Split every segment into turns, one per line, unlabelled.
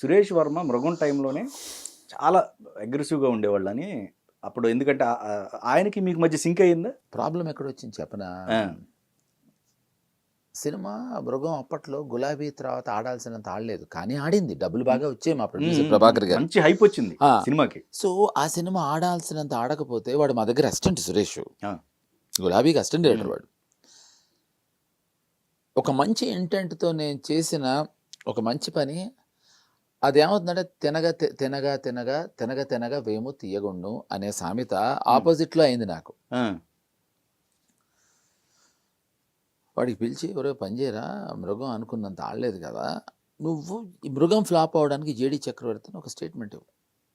సురేష్ వర్మ మృగం టైంలోనే చాలా అగ్రెసివ్గా ఉండేవాళ్ళని అప్పుడు. ఎందుకంటే ఆయనకి మీకు మధ్య సింక్ అయ్యిందా?
ప్రాబ్లం ఎక్కడొచ్చింది చెప్పనా?
ఆ,
సినిమా మృగం అప్పట్లో గులాబీ తర్వాత ఆడాల్సినంత ఆడలేదు, కానీ ఆడింది. డబ్బులు బాగా వచ్చాయి మా ప్రొడ్యూసర్ ప్రభాకర్ గారు.
మంచి హైప్ వచ్చింది
ఆ.
సినిమాకి.
సో ఆ సినిమా ఆడాల్సినంత ఆడకపోతే వాడు మా దగ్గర అసిస్టెంట్ సురేష్,
ఆ.
గులాబీకి అసిస్టెంట్ డైరెక్టర్ వాడు. ఒక మంచి ఇంటెంట్తో నేను చేసిన ఒక మంచి పని అదేమవుతుందంటే తినగా తినగా తినగా తినగా తినగా వేము తీయగుండు అనే సామెత ఆపోజిట్లో అయింది నాకు.
ఆ,
వాడికి పిలిచి ఎవరో పనిచేయరా, మృగం అనుకున్నంత ఆడలేదు కదా, నువ్వు ఈ మృగం ఫ్లాప్ అవడానికి జేడి చక్రవర్తిని ఒక స్టేట్మెంట్ ఇవ్వు.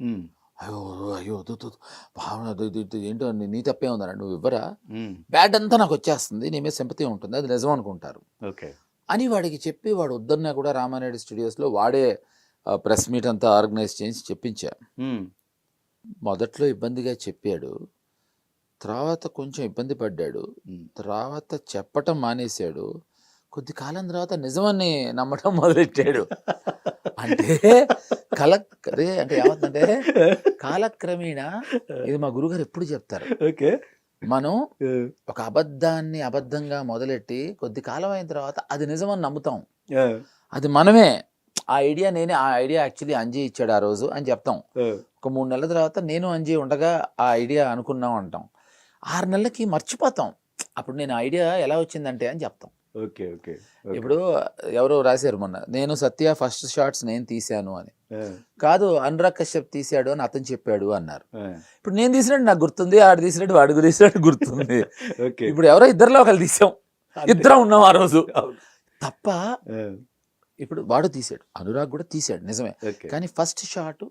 ఉమ్,
అయ్యో అయ్యో భావన ఏంటో నీ తప్పే ఉందరా, నువ్వు ఇవ్వరా,
ఉమ్,
బ్యాడ్ అంతా నాకు వచ్చేస్తుంది, నీ మీద సింపతి ఉంటుంది, అది నిజం అనుకుంటారు
ఓకే.
అని వాడికి చెప్పి, వాడు వద్దన్నా కూడా రామానాయుడు స్టూడియోస్లో వాడే ప్రెస్ మీట్ అంతా ఆర్గనైజ్ చేసి చెప్పించా.
ఉమ్,
మొదట్లో ఇబ్బందిగా చెప్పాడు, తర్వాత కొంచెం ఇబ్బంది పడ్డాడు,
ఉమ్,
తర్వాత చెప్పటం మానేశాడు, కొద్ది కాలం తర్వాత నిజమని నమ్మటం మొదలెట్టాడు. అంటే అదే అంటే ఏమవుతుందంటే కాలక్రమేణా, ఇది మా గురుగారు ఎప్పుడు చెప్తారు,
ఓకే.
మనం ఒక అబద్ధాన్ని అబద్ధంగా మొదలెట్టి కొద్ది కాలం అయిన తర్వాత అది నిజమని నమ్ముతాం.
ఆ,
అది మనమే ఆ ఐడియా యాక్చువల్లీ అంజీ ఇచ్చాడు ఆ రోజు అని చెప్తాం.
ఆ,
ఒక 3 నెలల తర్వాత నేను అంజీ ఉండగా ఆ ఐడియా అనుకున్నాం అంటాం. 6 నెలలకి మర్చిపోతాం, అప్పుడు నేను ఐడియా ఎలా వచ్చిందంటే అని చెప్తాం.
ఓకే. ఓకే.
ఇప్పుడు ఎవరో రాశారు మొన్న, నేను సత్య ఫస్ట్ షాట్స్ నేను తీశాను అని.
ఆ,
కాదు, అనురాగ్ కశ్యప్ తీశాడు అని అతను చెప్పాడు అన్నారు.
ఆ,
ఇప్పుడు నేను తీసినట్టు నాకు గుర్తుంది, ఆడు తీసినట్టు వాడు తీసినట్టు గుర్తుంది.
ఓకే.
ఇప్పుడు ఎవరో ఇద్దరిలో ఒకరు తీసాం, ఇద్దరం ఉన్నాం ఆ రోజు తప్ప.
ఆ,
ఇప్పుడు వాడు తీసాడు, అనురాగ్ కూడా తీసాడు నిజమే,
ఓకే.
కానీ ఫస్ట్ షాట్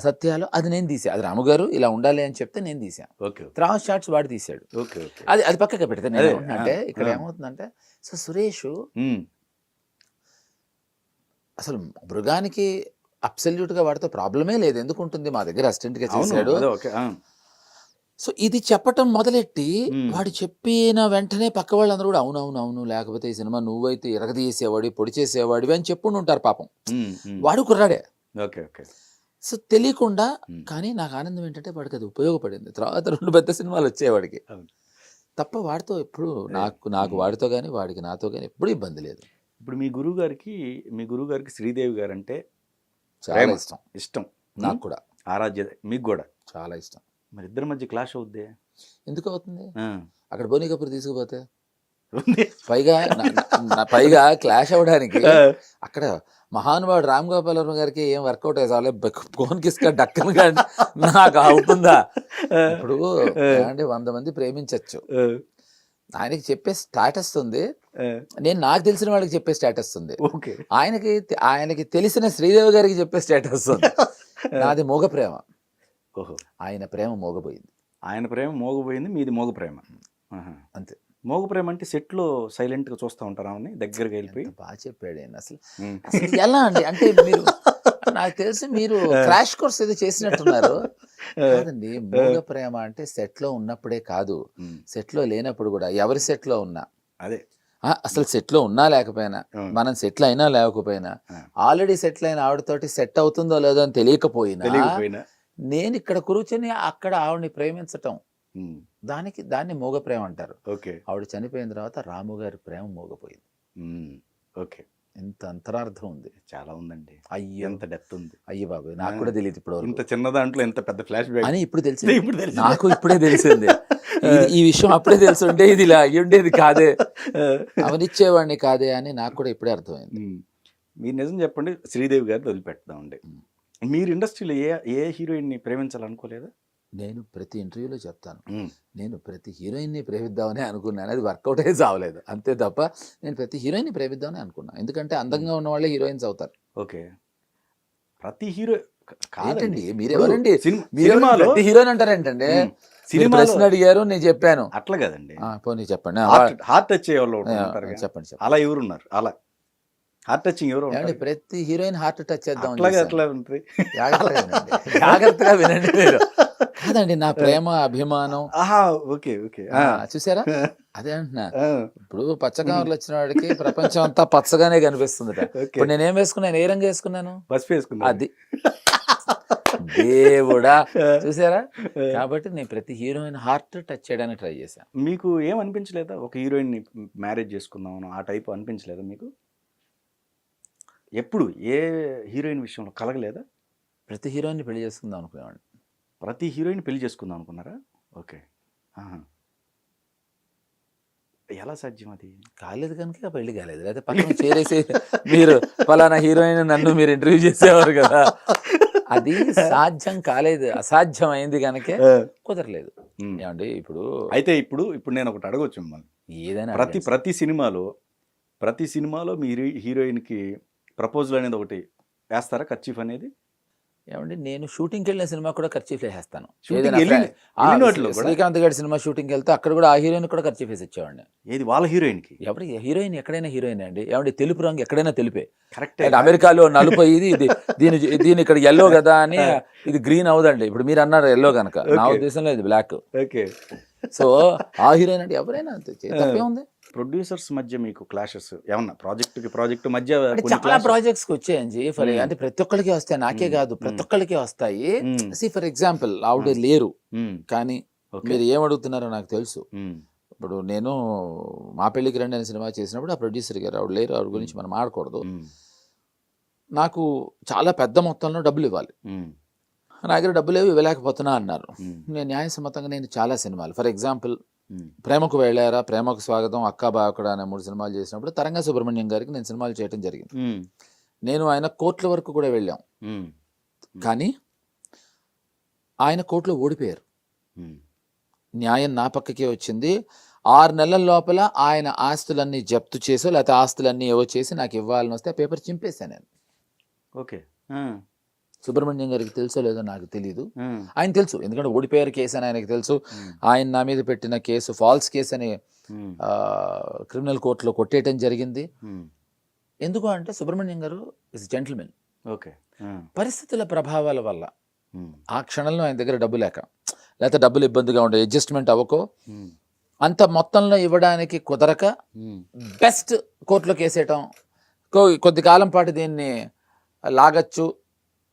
సత్యాలో అది నేను తీసా, అది రాముగారు ఇలా ఉండాలి అని చెప్తే నేను తీసాను.
ఓకే.
తర్వాత షాట్స్ వాడు తీసాడు.
ఓకే. ఓకే.
అది పక్కగా పెడితే నేను
అదే,
అంటే ఇక్కడ
ఆ.
ఏమవుతుందంటే, సో సురేష్
ఉమ్,
అసలు మృగానికి అబ్సల్యూట్గా వాడితో ప్రాబ్లమే లేదు, ఎందుకు ఉంటుంది, మా దగ్గర అసిస్టెంట్గా
అవును,
చేశాడు.
అదే, ఓకే. ఆ,
సో ఇది చెప్పటం మొదలెట్టి
మ్మ్.
వాడు చెప్పిన వెంటనే పక్క వాళ్ళందరూ కూడా అవునవును, లేకపోతే ఈ సినిమా నువ్వైతే ఇరగదీసేవాడి పొడి చేసేవాడివి అని చెప్పుండి ఉంటారు పాపం.
ఉమ్, ఉమ్,
వాడు కుర్రాడే,
ఓకే. ఓకే.
సో తెలియకుండా.
మ్మ్.
కానీ నాకు ఆనందం ఏంటంటే వాడికి అది ఉపయోగపడింది, తర్వాత 2 పెద్ద సినిమాలు వచ్చేవాడికి
అవును.
తప్ప. వాడితో ఎప్పుడు నాకు వాడితో కానీ వాడికి నాతో కానీ ఎప్పుడు ఇబ్బంది లేదు.
ఇప్పుడు మీ గురువుగారికి శ్రీదేవి గారు అంటే
చాలా
ప్రేమ.
ఇష్టం,
ఇష్టం,
నాకు కూడా
ఆరాధ్యత, మీకు కూడా.
చాలా ఇష్టం.
మరి ఇద్దరి మధ్య క్లాష్ అవుద్ది.
ఎందుకు అవుతుంది?
ఆ,
అక్కడ బోనీ కపూర్ తీసుకుపోతే
ఉంది.
పైగా క్లాష్ అవ్వడానికి
ఆ,
అక్కడ మహానుభావుడు రామ్ గోపాల్ వర్మ గారికి ఏం వర్కౌట్ అయ్యాలి, కోన్ కిస్క డక్కన్ కానీ నాకు అవుతుందా? ఇప్పుడు అంటే 100 మంది ప్రేమించవచ్చు,
ఆ,
ఆయనకి చెప్పే స్టేటస్ ఉంది,
ఆ,
నేను నాకు తెలిసిన వాళ్ళకి చెప్పే స్టేటస్ ఉంది,
ఓకే.
ఆయనకి తెలిసిన శ్రీదేవి గారికి చెప్పే స్టేటస్ ఉంది. నాది మోగ ప్రేమ,
ఓహో,
ఆయన ప్రేమ మోగపోయింది.
ఆయన ప్రేమ మోగపోయింది, మీది మోగ ప్రేమ. ఆహా.
అంతే.
మోగ ప్రేమ అంటే సెట్లో సైలెంట్గా చూస్తూ ఉంటారా అని దగ్గరగా వెళ్ళిపోయి?
ఎంత బాగా చెప్పాడు ఆయన. అసలు
ఉమ్.
అసలు ఎలా అండి అంటే మీరు, నాకు తెలిసి మీరు క్రాష్ కోర్స్ ఏదో చేసినట్టున్నారు. కాదండి, మోగ ప్రేమ అంటే సెట్లో ఉన్నప్పుడే కాదు,
ఉమ్,
సెట్లో లేనప్పుడు కూడా, ఎవరి సెట్లో ఉన్నా,
అదే.
అసలు సెట్లో ఉన్నా లేకపోయినా, మనం సెటిల్ అయినా లేకపోయినా, ఆల్రెడీ సెటిల్ అయిన ఆవిడతోటి సెట్ అవుతుందో లేదో అని తెలియకపోయినా నేను ఇక్కడ కూర్చొని అక్కడ ఆవిడని ప్రేమించటం,
ఉమ్,
దాన్ని మోగ ప్రేమ అంటారు.
ఓకే.
ఆవిడ చనిపోయిన తర్వాత రాము గారి ప్రేమ మోగపోయింది.
ఉమ్, ఓకే.
ఎంత అంతరార్థం ఉంది,
చాలా ఉందండి,
అయ్యో
ఎంత డెప్త్ ఉంది.
అయ్యి బాబు, నాకు కూడా తెలియదు ఇప్పుడు
ఇంత చిన్న దాంట్లో ఎంత పెద్ద ఫ్లాష్ బ్యాక్
అని ఇప్పుడు తెలిసింది.
ఇప్పుడు తెలిసింది.
నాకు ఇప్పుడే తెలిసింది. ఈ విషయం అప్పుడే తెలుసుంటే ఇది ఇలా అయ్యి ఉండేది కాదే, అవనిచ్చేవాడిని కాదే అని నాకు కూడా ఇప్పుడే అర్థమైంది.
మీరు నిజం చెప్పండి, శ్రీదేవి గారిని వదిలిపెడదామండి. మీరు ఇండస్ట్రీలో ఏ హీరోయిన్ని ప్రేమించాలనుకోలేదా?
నేను ప్రతి ఇంటర్వ్యూలో చెప్తాను,
ఉమ్,
నేను ప్రతి హీరోయిన్ని ప్రేమిద్దామని అనుకున్నాను, అది వర్కౌట్ అయ్యి చావలేదు, అంతే తప్ప నేను ప్రతి హీరోయిన్ని ప్రేమిద్దామని అనుకున్నాను. ఎందుకంటే అందంగా ఉన్న వాళ్ళే హీరోయిన్స్ అవుతారు.
ఓకే. ప్రతి హీరో
ఏంటండి మీరెవరండి,
సినిమాలో
ప్రతి హీరోయిన్ అంటారేంటండి?
సినిమా
ప్రశ్న అడిగారు, నేను చెప్పాను.
అట్లా కదండి,
పోనీ చెప్పండి,
హార్ట్ టచ్ అయ్యే వాళ్ళు ఉంటారు కదా.
చెప్పండి.
అలా ఎవరున్నారు? అలా హార్ట్ టచింగ్ ఎవరు ఉంటారు?
ప్రతి హీరోయిన్ హార్ట్ టచ్ చేద్దాం.
అట్లాగే అట్లా ఉంటుంది.
జాగ్రత్తగా వినండి మీరు. కాదండి, నా ప్రేమ అభిమానం.
ఆహా, ఓకే ఓకే.
చూసారా, అదే అంటున్నా. ఇప్పుడు పచ్చకామర్లు వచ్చిన వాడికి ప్రపంచం అంతా పచ్చగానే కనిపిస్తుందట.
ఓకే.
ఇప్పుడు నేనేం వేసుకున్నాను, ఏ రంగు వేసుకున్నాను,
బస్ వేసుకున్నా.
అది దేవుడా, చూసారా. కాబట్టి నేను ప్రతి హీరోయిన్ హార్ట్ టచ్ చేయడానికి ట్రై చేశాను.
మీకు ఏం అనిపించలేదా ఒక హీరోయిన్ ని మ్యారేజ్ చేసుకుందామను ఆ టైప్ అనిపించలేదా మీకు? ఎప్పుడు ఏ హీరోయిన్ విషయంలో కలగలేదా?
ప్రతి హీరోయిన్ పెళ్లి చేసుకుందాం అనుకునేవాడిని.
ప్రతి హీరోయిన్ పెళ్లి చేసుకుందాం అనుకున్నారా? ఓకే. ఆహా. ఎలా సాధ్యం అది?
కాలేదు కనుక పెళ్లి కాలేదు, లేకపోతే పక్కన చేరేసి మీరు ఫలానా హీరోయిన్ నన్ను మీరు ఇంటర్వ్యూ చేసేవారు కదా. అది సాధ్యం కాలేదు, అసాధ్యం అయింది కనుకే కుదరలేదు. ఏమండి ఇప్పుడు
అయితే ఇప్పుడు నేను ఒకటి అడగొచ్చు మిమ్మల్ని.
ఏదైనా
ప్రతి సినిమాలో మీ హీరోయిన్కి ప్రపోజల్ అనేది ఒకటి వేస్తారా, కర్చీఫ్ అనేది?
ఏమండి, నేను షూటింగ్కి వెళ్ళిన సినిమా కూడా ఖర్చీఫ్ వేసేస్తాను.
షూటింగ్ వెళ్ళినట్లు కూడా?
శ్రీకాంత్ గారి సినిమా షూటింగ్కి వెళ్తే అక్కడ కూడా ఆ హీరోయిన్ కూడా ఖర్చీఫ్ వేసి ఇచ్చేవాడిని.
ఏది వాళ్ళ హీరోయిన్కి?
ఎవరి హీరోయిన్ ఎక్కడైనా హీరోయిన్ అండి. ఏమండి, తెలుపు రంగు ఎక్కడైనా తెలిపే.
కరెక్ట్.
అమెరికాలో నలుపు దీని ఇక్కడ ఎల్లో కదా అని ఇది గ్రీన్ అవదండి. ఇప్పుడు మీరు అన్నారు ఎల్లో కనుక, నా ఉద్దేశంలో ఇది బ్లాక్.
ఓకే.
సో ఆ హీరోయిన్ అంటే ఎవరైనా అంతే, తప్పే ఉంది.
ప్రొడ్యూసర్స్ మధ్య మీకు క్లాషెస్ ఏమన్నా ప్రాజెక్ట్ మధ్య?
చాలా ప్రాజెక్ట్స్ వచ్చాయండి. అంటే ప్రతి ఒక్కరికి వస్తాయి, నాకే కాదు ప్రతి ఒక్కరికి వస్తాయి. ఫర్ ఎగ్జాంపుల్ ఆవిడ లేరు కానీ మీరు ఏం అడుగుతున్నారో నాకు తెలుసు. ఇప్పుడు నేను మా పెళ్లికి రండి అనే సినిమా చేసినప్పుడు ఆ ప్రొడ్యూసర్ గారు ఆవిడ లేరు, ఆవిడ గురించి మనం ఆడకూడదు, నాకు చాలా పెద్ద మొత్తంలో డబ్బులు ఇవ్వాలి, నా దగ్గర డబ్బులు ఏవి ఇవ్వలేకపోతున్నా అన్నారు. నేను న్యాయసమ్మతంగా నేను చాలా సినిమాలు, ఫర్ ఎగ్జాంపుల్ ప్రేమకు వెళ్ళారా, ప్రేమకు స్వాగతం, అక్కా బావకుడా అనే 3 సినిమాలు చేసినప్పుడు తరంగ సుబ్రహ్మణ్యం గారికి నేను సినిమాలు చేయడం జరిగింది. నేను ఆయన కోర్టుల వరకు కూడా వెళ్ళాం, కానీ ఆయన కోర్టులో ఓడిపోయారు. న్యాయం నా పక్కకే వచ్చింది. 6 నెలల లోపల ఆయన ఆస్తులన్నీ జప్తు చేసో లేకపోతే ఆస్తులన్నీ ఏవో చేసి నాకు ఇవ్వాలని వస్తే ఆ పేపర్ చింపేశాను నేను.
ఓకే.
సుబ్రహ్మణ్యం గారికి తెలుసో లేదో నాకు తెలియదు, ఆయన తెలుసు, ఎందుకంటే ఓడిపోయారు కేసు అని ఆయనకి తెలుసు. ఆయన నా మీద పెట్టిన కేసు ఫాల్స్ కేసు అని క్రిమినల్ కోర్టులో కొట్టేయటం జరిగింది. ఎందుకు అంటే సుబ్రహ్మణ్యం గారు ఇస్ జెంటిల్మెన్.
ఓకే.
పరిస్థితుల ప్రభావాల వల్ల ఆ క్షణంలో ఆయన దగ్గర డబ్బు లేక లేకపోతే డబ్బులు ఇబ్బందిగా ఉండే అడ్జస్ట్మెంట్ అవ్వకో అంత మొత్తంలో ఇవ్వడానికి కుదరక బెస్ట్ కోర్టులో కేసేయటం, కొద్ది కాలం పాటు దీన్ని లాగచ్చు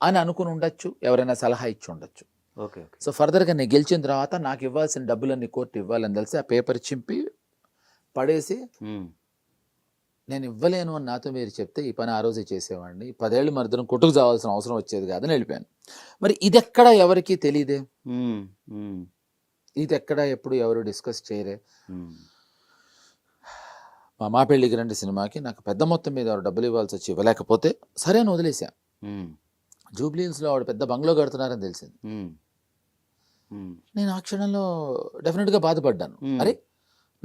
అని అనుకుని ఉండొచ్చు, ఎవరైనా సలహా ఇచ్చి ఉండొచ్చు.
ఓకే.
సో ఫర్దర్గా నేను గెలిచిన తర్వాత నాకు ఇవ్వాల్సిన డబ్బులన్నీ కోర్టు ఇవ్వాలని తెలిసి ఆ పేపర్ చింపి పడేసి నేను ఇవ్వలేను అని నాతో మీరు చెప్తే ఈ పని ఆ రోజే చేసేవాడిని, 10 ఏళ్ళు మరిద్దరం కొట్టుకు చావాల్సిన అవసరం వచ్చేది కాదని వెళ్ళిపోయాను. మరి ఇదెక్కడ ఎవరికి తెలియదే, ఇది ఎక్కడ ఎప్పుడు ఎవరు డిస్కస్ చేయరే. మా పెళ్ళికి రండి సినిమాకి నాకు పెద్ద మొత్తం మీద ఎవరు డబ్బులు ఇవ్వాల్సి వచ్చి ఇవ్వలేకపోతే సరే అని వదిలేసా. జూబ్లీహిల్స్లో ఆవిడ పెద్ద బంగ్లో కడుతున్నారని తెలిసింది. నేను ఆ క్షణంలో డెఫినెట్గా బాధపడ్డాను. అరే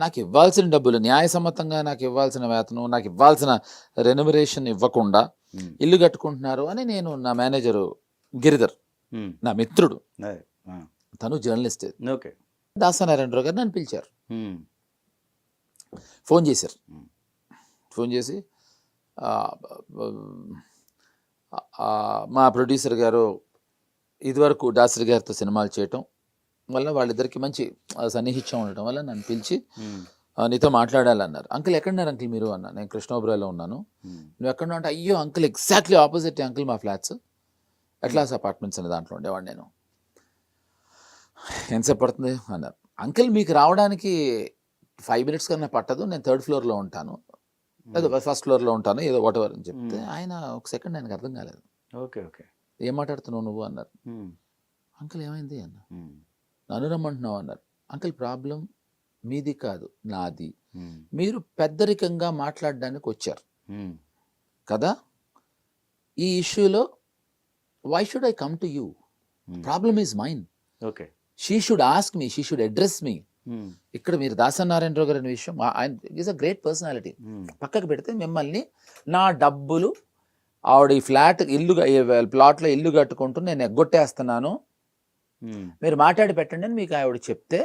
నాకు ఇవ్వాల్సిన డబ్బులు న్యాయసమ్మతంగా నాకు ఇవ్వాల్సిన వేతనం, నాకు ఇవ్వాల్సిన రెన్యుమరేషన్ ఇవ్వకుండా ఇల్లు కట్టుకుంటున్నారు అని నేను, నా మేనేజరు గిరిధర్ నా మిత్రుడు, తను జర్నలిస్ట్, దాసనారాయణరావు గారు నన్ను పిలిచారు, ఫోన్ చేశారు. ఫోన్ చేసి మా ప్రొడ్యూసర్ గారు ఇదివరకు దాసరి గారితో సినిమాలు చేయటం వల్ల వాళ్ళిద్దరికి మంచి సన్నిహిత్యం ఉండటం వల్ల నన్ను పిలిచి నీతో మాట్లాడాలన్నారు. అంకుల్ ఎక్కడున్నారు అంకుల్ మీరు అన్నా. నేను కృష్ణోబ్రాలో ఉన్నాను. నువ్వు ఎక్కడ అంటే అయ్యో అంకుల్ ఎగ్జాక్ట్లీ ఆపోజిట్ అంకుల్ మా ఫ్లాట్స్, అట్లాస్ అపార్ట్మెంట్స్ అనే దాంట్లో ఉండేవాడు నేను. ఎంతసేపు పడుతుంది అన్నారు. అంకుల్ మీకు రావడానికి 5 minutes కన్నా పట్టదు, నేను 3rd floorలో ఉంటాను, లేదా 1st floorలో ఉంటాను, ఏదో వాట్ ఎవర్ అని చెప్తే ఆయన ఒక సెకండ్ ఆయనకు అర్థం కాలేదు.
ఓకే ఓకే
ఏం మాట్లాడుతున్నావు నువ్వు అన్నారు. అంకుల్ ఏమైంది అన్న. నన్ను రమ్మంటున్నావు అన్నారు. అంకుల్ ప్రాబ్లం మీది కాదు నాది, మీరు పెద్దరికంగా మాట్లాడడానికి వచ్చారు కదా, ఈ ఇష్యూలో why should I come to you, problem is mine,
okay
she should ask me, she should address me. ఇక్కడ మీరు దాసనారాయణరావు గారి విషయం, ఆయన ఈజ్ అ గ్రేట్ పర్సనాలిటీ, పక్కకు పెడితే మిమ్మల్ని నా డబ్బులు ఆవిడ ఈ ఫ్లాట్ ప్లాట్లో ఇల్లు కట్టుకుంటూ నేను ఎగ్గొట్టేస్తున్నాను, మీరు మాట్లాడి పెట్టండి అని మీకు ఆవిడ చెప్తే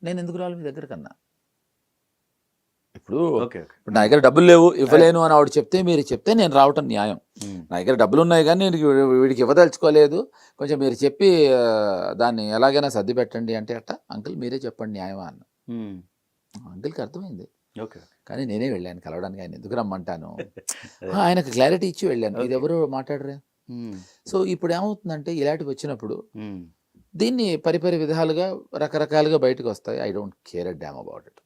నేను ఎందుకు రావాలి మీ దగ్గర కన్నా. ఇప్పుడు
ఓకే ఓకే.
ఇప్పుడు నా దగ్గర డబ్బులు లేవు ఇవ్వలేను అని ఆవిడ చెప్తే మీరు చెప్తే నేను రావటం న్యాయం. నా దగ్గర డబ్బులు ఉన్నాయి కానీ నేను వీడికి ఇవ్వదలుచుకోలేదు, కొంచెం మీరు చెప్పి దాన్ని ఎలాగైనా సర్ది పెట్టండి అంటే అట్ట అంకుల్ మీరే చెప్పండి న్యాయమా అన్న. అంకుల్కి అర్థమైంది.
ఓకే.
కానీ నేనే వెళ్ళాను కలవడానికి, ఆయన ఎందుకు రమ్మంటాను, ఆయనకు క్లారిటీ ఇచ్చి వెళ్ళాను, ఇది ఎవరు మాట్లాడరే. సో ఇప్పుడు ఏమవుతుందంటే ఇలాంటివి వచ్చినప్పుడు దీన్ని పరిపరి విధాలుగా రకరకాలుగా బయటకు వస్తాయి. I don't care a damn about it.